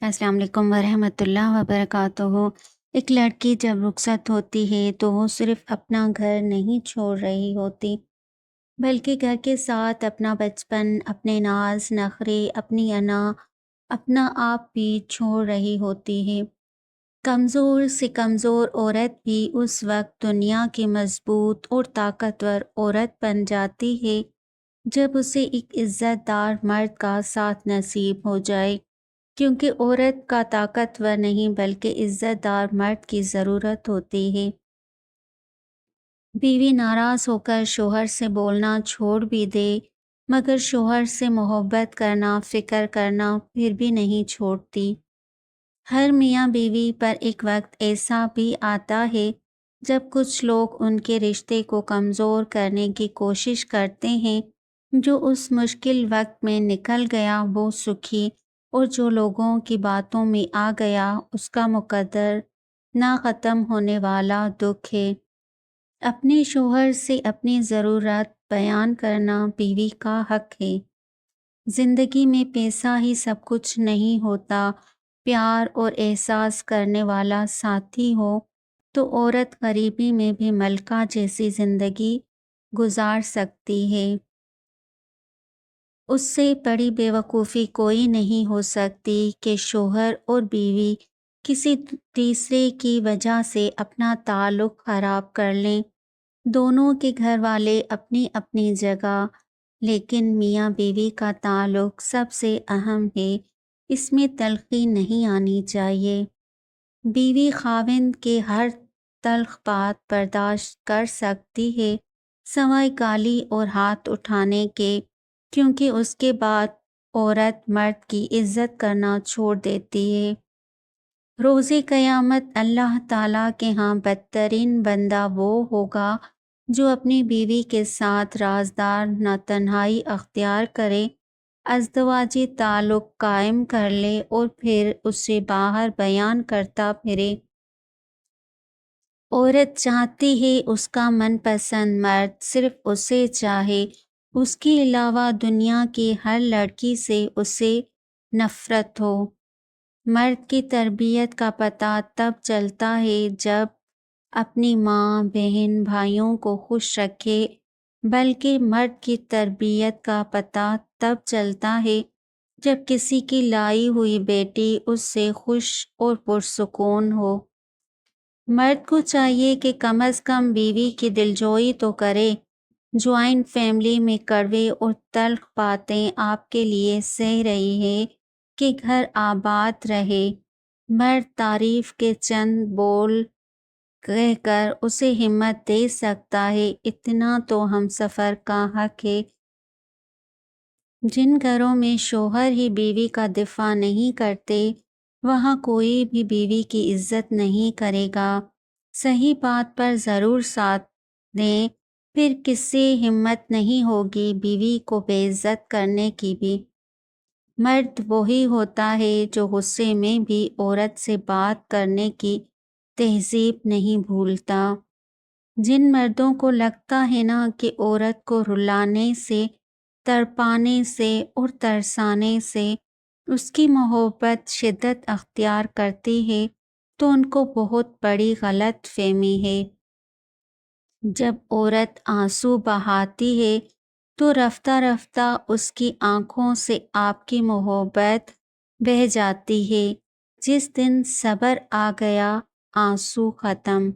السلام علیکم ورحمۃ اللہ وبرکاتہ۔ ایک لڑکی جب رخصت ہوتی ہے تو وہ صرف اپنا گھر نہیں چھوڑ رہی ہوتی، بلکہ گھر کے ساتھ اپنا بچپن، اپنے ناز نخرے، اپنی انا، اپنا آپ بھی چھوڑ رہی ہوتی ہے۔ کمزور سے کمزور عورت بھی اس وقت دنیا کی مضبوط اور طاقتور عورت بن جاتی ہے جب اسے ایک عزت دار مرد کا ساتھ نصیب ہو جائے، کیونکہ عورت کا طاقتور نہیں بلکہ عزت دار مرد کی ضرورت ہوتی ہے۔ بیوی ناراض ہو کر شوہر سے بولنا چھوڑ بھی دے، مگر شوہر سے محبت کرنا، فکر کرنا پھر بھی نہیں چھوڑتی۔ ہر میاں بیوی پر ایک وقت ایسا بھی آتا ہے جب کچھ لوگ ان کے رشتے کو کمزور کرنے کی کوشش کرتے ہیں۔ جو اس مشکل وقت میں نکل گیا وہ سکھی، اور جو لوگوں کی باتوں میں آ گیا اس کا مقدر نہ ختم ہونے والا دکھ ہے۔ اپنے شوہر سے اپنی ضرورت بیان کرنا بیوی کا حق ہے۔ زندگی میں پیسہ ہی سب کچھ نہیں ہوتا، پیار اور احساس کرنے والا ساتھی ہو تو عورت غریبی میں بھی ملکہ جیسی زندگی گزار سکتی ہے۔ اس سے بڑی بیوقوفی کوئی نہیں ہو سکتی کہ شوہر اور بیوی کسی تیسرے کی وجہ سے اپنا تعلق خراب کر لیں۔ دونوں کے گھر والے اپنی اپنی جگہ، لیکن میاں بیوی کا تعلق سب سے اہم ہے، اس میں تلخی نہیں آنی چاہیے۔ بیوی خاوند کے ہر تلخ بات برداشت کر سکتی ہے سوائے گالی اور ہاتھ اٹھانے کے، کیونکہ اس کے بعد عورت مرد کی عزت کرنا چھوڑ دیتی ہے۔ روز قیامت اللہ تعالیٰ کے ہاں بدترین بندہ وہ ہوگا جو اپنی بیوی کے ساتھ رازدار نہ تنہائی اختیار کرے، ازدواجی تعلق قائم کر لے اور پھر اسے باہر بیان کرتا پھرے۔ عورت چاہتی ہے اس کا من پسند مرد صرف اسے چاہے، اس کے علاوہ دنیا کی ہر لڑکی سے اسے نفرت ہو۔ مرد کی تربیت کا پتہ تب چلتا ہے جب اپنی ماں، بہن، بھائیوں کو خوش رکھے، بلکہ مرد کی تربیت کا پتہ تب چلتا ہے جب کسی کی لائی ہوئی بیٹی اس سے خوش اور پرسکون ہو۔ مرد کو چاہیے کہ کم از کم بیوی کی دلجوئی تو کرے۔ جوائنٹ فیملی میں کڑوے اور تلخ باتیں آپ کے لیے سہ رہی ہے کہ گھر آباد رہے۔ مرد تعریف کے چند بول کہہ کر اسے ہمت دے سکتا ہے، اتنا تو ہم سفر کا حق ہے۔ جن گھروں میں شوہر ہی بیوی کا دفاع نہیں کرتے، وہاں کوئی بھی بیوی کی عزت نہیں کرے گا۔ صحیح بات پر ضرور ساتھ دیں، پھر کس سے ہمت نہیں ہوگی بیوی کو بے عزت کرنے کی بھی۔ مرد وہی ہوتا ہے جو غصے میں بھی عورت سے بات کرنے کی تہذیب نہیں بھولتا۔ جن مردوں کو لگتا ہے نا کہ عورت کو رلانے سے، تڑپانے سے اور ترسانے سے اس کی محبت شدت اختیار کرتی ہے تو ان کو بہت بڑی غلط فہمی ہے۔ جب عورت آنسو بہاتی ہے تو رفتہ رفتہ اس کی آنکھوں سے آپ کی محبت بہہ جاتی ہے۔ جس دن صبر آ گیا آنسو ختم،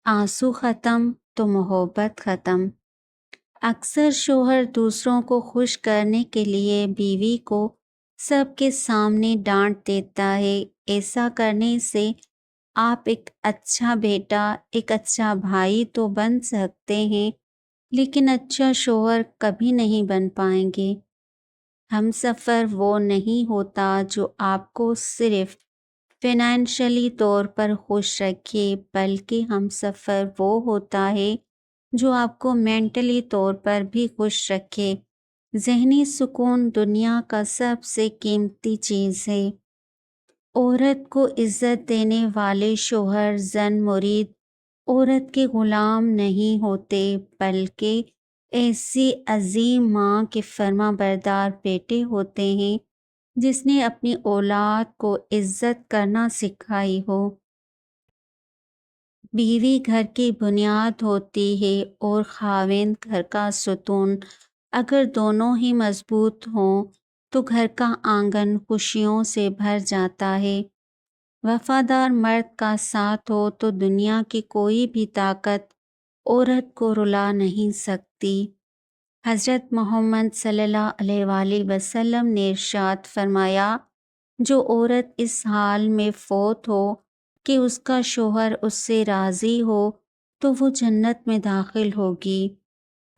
آنسو ختم تو محبت ختم۔ اکثر شوہر دوسروں کو خوش کرنے کے لیے بیوی کو سب کے سامنے ڈانٹ دیتا ہے۔ ایسا کرنے سے آپ ایک اچھا بیٹا، ایک اچھا بھائی تو بن سکتے ہیں، لیکن اچھا شوہر کبھی نہیں بن پائیں گے۔ ہم سفر وہ نہیں ہوتا جو آپ کو صرف فائنینشلی طور پر خوش رکھے، بلکہ ہم سفر وہ ہوتا ہے جو آپ کو مینٹلی طور پر بھی خوش رکھے۔ ذہنی سکون دنیا کا سب سے قیمتی چیز ہے۔ عورت کو عزت دینے والے شوہر زن مرید عورت کے غلام نہیں ہوتے، بلکہ ایسی عظیم ماں کے فرما بردار بیٹے ہوتے ہیں جس نے اپنی اولاد کو عزت کرنا سکھائی ہو۔ بیوی گھر کی بنیاد ہوتی ہے اور خاوند گھر کا ستون۔ اگر دونوں ہی مضبوط ہوں تو گھر کا آنگن خوشیوں سے بھر جاتا ہے۔ وفادار مرد کا ساتھ ہو تو دنیا کی کوئی بھی طاقت عورت کو رلا نہیں سکتی۔ حضرت محمد صلی اللہ علیہ وآلہ وسلم نے ارشاد فرمایا، جو عورت اس حال میں فوت ہو کہ اس کا شوہر اس سے راضی ہو تو وہ جنت میں داخل ہوگی۔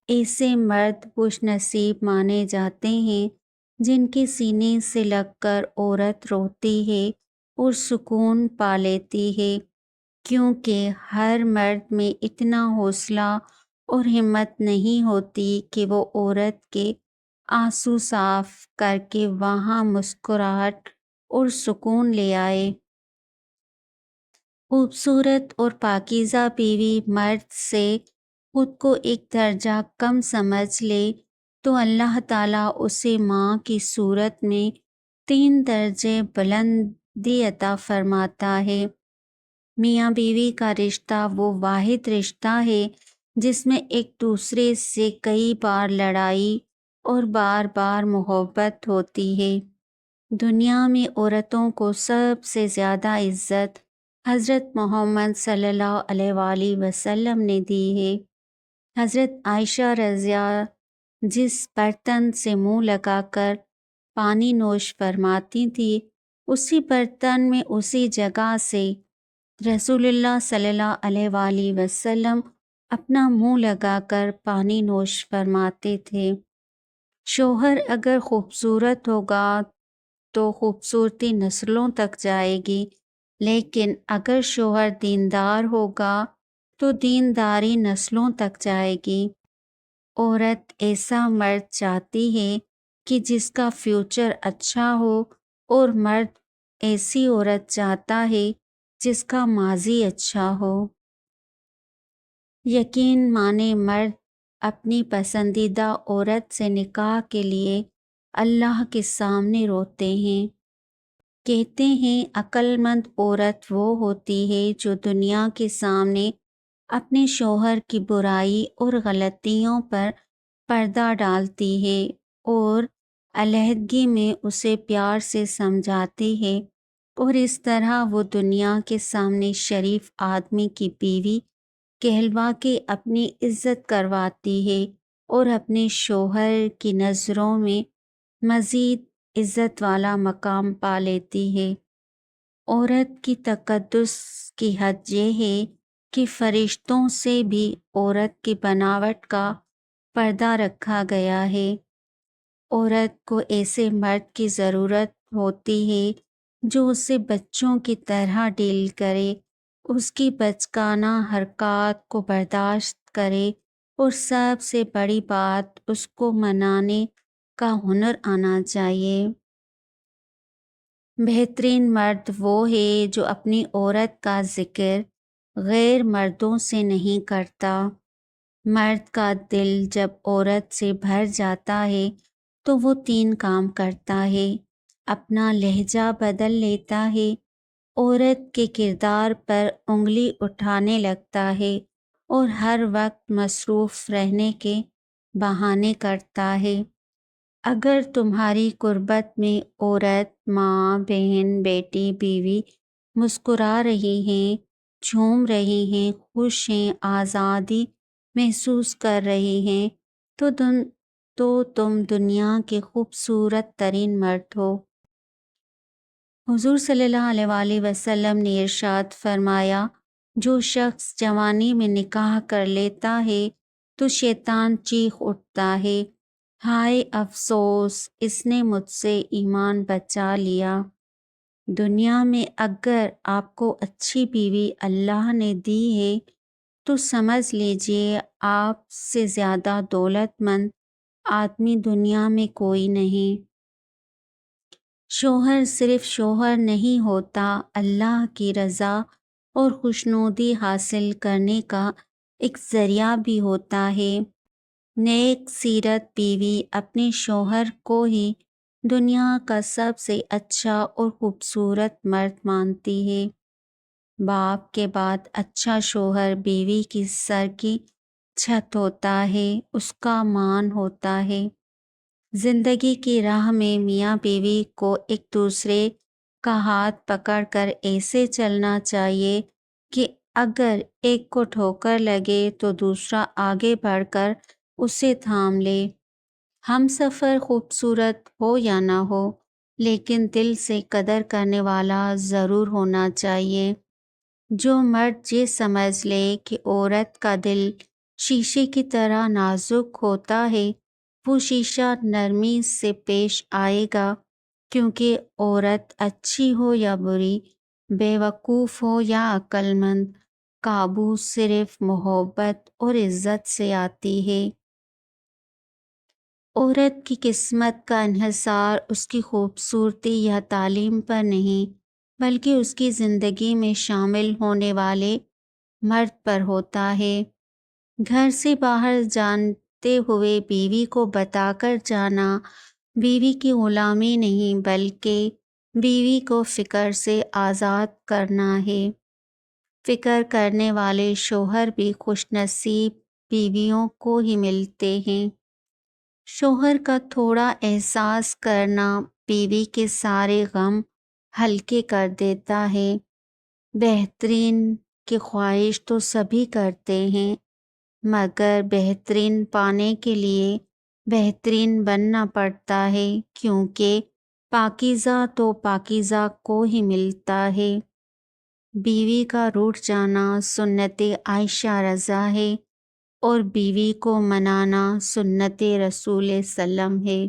ایسے مرد خوش نصیب مانے جاتے ہیں جن کے سینے سے لگ کر عورت روتی ہے اور سکون پا لیتی ہے، کیونکہ ہر مرد میں اتنا حوصلہ اور ہمت نہیں ہوتی کہ وہ عورت کے آنسو صاف کر کے وہاں مسکراہٹ اور سکون لے آئے۔ خوبصورت اور پاکیزہ بیوی مرد سے خود کو ایک درجہ کم سمجھ لے تو اللہ تعالیٰ اسے ماں کی صورت میں 3 درجے بلندی عطا فرماتا ہے۔ میاں بیوی کا رشتہ وہ واحد رشتہ ہے جس میں ایک دوسرے سے کئی بار لڑائی اور بار بار محبت ہوتی ہے۔ دنیا میں عورتوں کو سب سے زیادہ عزت حضرت محمد صلی اللہ علیہ وآلہ وسلم نے دی ہے۔ حضرت عائشہ رضیہ جس برتن سے منہ لگا کر پانی نوش فرماتی تھی، اسی برتن میں اسی جگہ سے رسول اللہ صلی اللہ علیہ وآلہ وسلم اپنا منہ لگا کر پانی نوش فرماتے تھے۔ شوہر اگر خوبصورت ہوگا تو خوبصورتی نسلوں تک جائے گی، لیکن اگر شوہر دیندار ہوگا تو دینداری نسلوں تک جائے گی۔ عورت ایسا مرد چاہتی ہے کہ جس کا فیوچر اچھا ہو، اور مرد ایسی عورت چاہتا ہے جس کا ماضی اچھا ہو۔ یقین مانے مرد اپنی پسندیدہ عورت سے نکاح کے لیے اللہ کے سامنے روتے ہیں۔ کہتے ہیں عقل مند عورت وہ ہوتی ہے جو دنیا کے سامنے اپنے شوہر کی برائی اور غلطیوں پر پردہ ڈالتی ہے اور علیحدگی میں اسے پیار سے سمجھاتی ہے، اور اس طرح وہ دنیا کے سامنے شریف آدمی کی بیوی کہلوا کے اپنی عزت کرواتی ہے اور اپنے شوہر کی نظروں میں مزید عزت والا مقام پا لیتی ہے۔ عورت کی تقدس کی حد یہ ہے کہ فرشتوں سے بھی عورت کی بناوٹ کا پردہ رکھا گیا ہے۔ عورت کو ایسے مرد کی ضرورت ہوتی ہے جو اسے بچوں کی طرح ڈیل کرے، اس کی بچگانہ حرکات کو برداشت کرے، اور سب سے بڑی بات اس کو منانے کا ہنر آنا چاہیے۔ بہترین مرد وہ ہے جو اپنی عورت کا ذکر غیر مردوں سے نہیں کرتا۔ مرد کا دل جب عورت سے بھر جاتا ہے تو وہ 3 کام کرتا ہے۔ اپنا لہجہ بدل لیتا ہے، عورت کے کردار پر انگلی اٹھانے لگتا ہے، اور ہر وقت مصروف رہنے کے بہانے کرتا ہے۔ اگر تمہاری قربت میں عورت، ماں، بہن، بیٹی، بیوی مسکرا رہی ہیں، جھوم رہی ہیں، خوش ہیں، آزادی محسوس کر رہی ہیں، تو تم دنیا کے خوبصورت ترین مرد ہو۔ حضور صلی اللہ علیہ وآلہ وسلم نے ارشاد فرمایا، جو شخص جوانی میں نکاح کر لیتا ہے تو شیطان چیخ اٹھتا ہے، ہائے افسوس، اس نے مجھ سے ایمان بچا لیا۔ دنیا میں اگر آپ کو اچھی بیوی اللہ نے دی ہے تو سمجھ لیجئے آپ سے زیادہ دولت مند آدمی دنیا میں کوئی نہیں۔ شوہر صرف شوہر نہیں ہوتا، اللہ کی رضا اور خوشنودی حاصل کرنے کا ایک ذریعہ بھی ہوتا ہے۔ نیک سیرت بیوی اپنے شوہر کو ہی دنیا کا سب سے اچھا اور خوبصورت مرد مانتی ہے۔ باپ کے بعد اچھا شوہر بیوی کی سر کی چھت ہوتا ہے، اس کا مان ہوتا ہے۔ زندگی کی راہ میں میاں بیوی کو ایک دوسرے کا ہاتھ پکڑ کر ایسے چلنا چاہیے کہ اگر ایک کو ٹھوکر لگے تو دوسرا آگے بڑھ کر اسے تھام لے۔ ہم سفر خوبصورت ہو یا نہ ہو، لیکن دل سے قدر کرنے والا ضرور ہونا چاہیے۔ جو مرد یہ سمجھ لے کہ عورت کا دل شیشے کی طرح نازک ہوتا ہے، وہ شیشہ نرمی سے پیش آئے گا، کیونکہ عورت اچھی ہو یا بری، بے وقوف ہو یا عقل مند، قابو صرف محبت اور عزت سے آتی ہے۔ عورت کی قسمت کا انحصار اس کی خوبصورتی یا تعلیم پر نہیں، بلکہ اس کی زندگی میں شامل ہونے والے مرد پر ہوتا ہے۔ گھر سے باہر جاتے ہوئے بیوی کو بتا کر جانا بیوی کی غلامی نہیں، بلکہ بیوی کو فکر سے آزاد کرنا ہے۔ فکر کرنے والے شوہر بھی خوش نصیب بیویوں کو ہی ملتے ہیں۔ شوہر کا تھوڑا احساس کرنا بیوی کے سارے غم ہلکے کر دیتا ہے۔ بہترین کی خواہش تو سبھی کرتے ہیں، مگر بہترین پانے کے لیے بہترین بننا پڑتا ہے، کیونکہ پاکیزہ تو پاکیزہ کو ہی ملتا ہے۔ بیوی کا روٹھ جانا سنت عائشہ رضا ہے، اور بیوی کو منانا سنت رسول سلم ہے۔